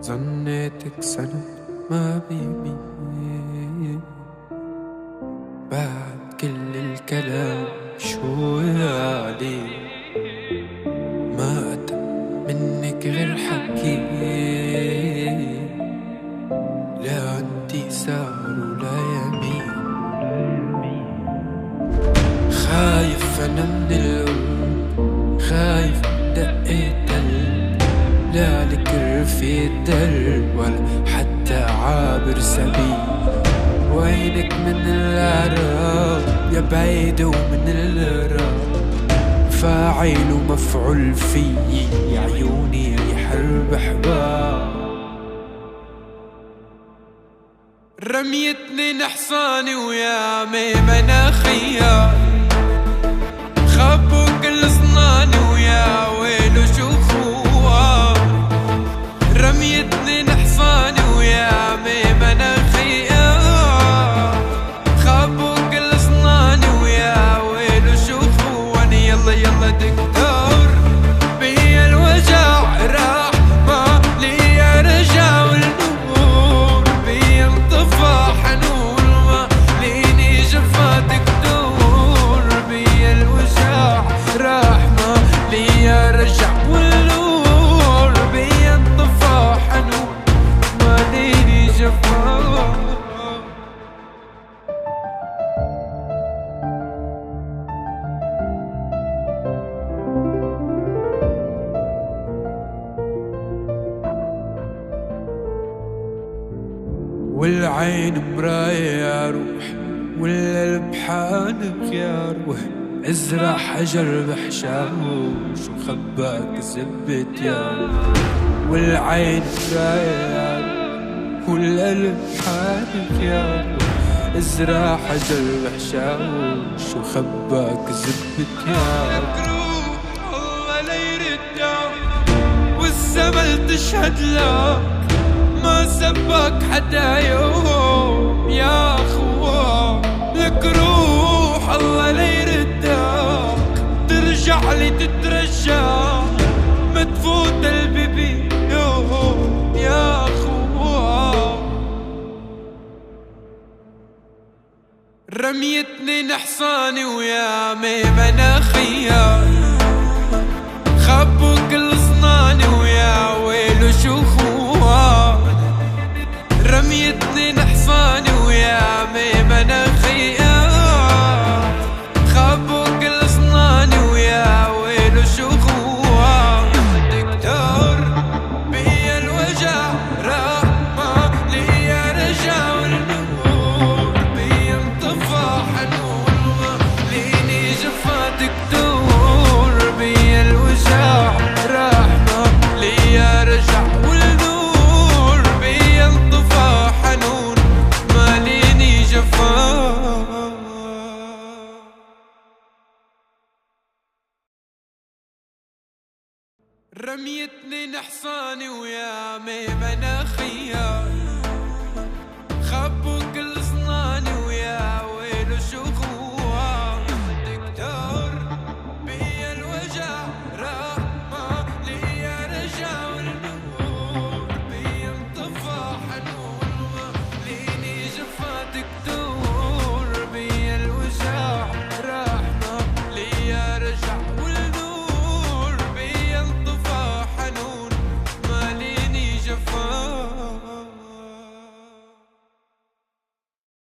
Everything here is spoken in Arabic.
ظنيتك سنة ما بيبي بعد كل الكلام شو عليه ما أتى منك غير حكي لا انتي سار ولا يمين خايف أنا من القلب خايف دقيت قلب لا لك رفيق درب ولا حتى عابر سبيل وينك من العراق يا بعيد ومن الغراب فاعل ومفعول فيي يا عيوني حرب حباب رميتني نحصاني ويا ميمنة خيار خبوا كل صناني ويا ويلو شو خوار رميتني نحصاني ويا ميمنة خيار خبوا كل صناني ويا ويلو شو خواني يلا يلا دكتور بيا الوجع راح ما لي رجع والنور بيا انطفى حنون ما ليني جفا دكتور بيا الوجع راح ما لي رجع والنور بيا انطفى حنون ما ليني جفا والعين مراية يا روح والقلب حانق يا روح ازرع حجر بحشاوش وخباك زبت يا روح والعين مراية يا روح والقلب حانق يا روح ازرع حجر بحشاوش وخباك زبت يا روح الله لا يردك والزمن تشهد لك ما سبك حدا يوم يا اخوة لك روح الله لا يردك ترجع لي تترجى ما تفوت البيبي يوم يا اخوة رميتني نحصاني ويا ميمنة خيار خبوا كل صناني ويا ويلو شو خوار رميتني نحصاني ويا ميمنة خيار خبوا كل صناني ويا ويلو شو خوار دكتور بيا الوجع راح ما لي رجع والنور بيا انطفى حنون ما ليني جفا دكتور بيا الوجع راح ما لي رجع والنور بيا انطفى حنون ما ليني جفا رميتني نحصاني ويا ميمنة خيار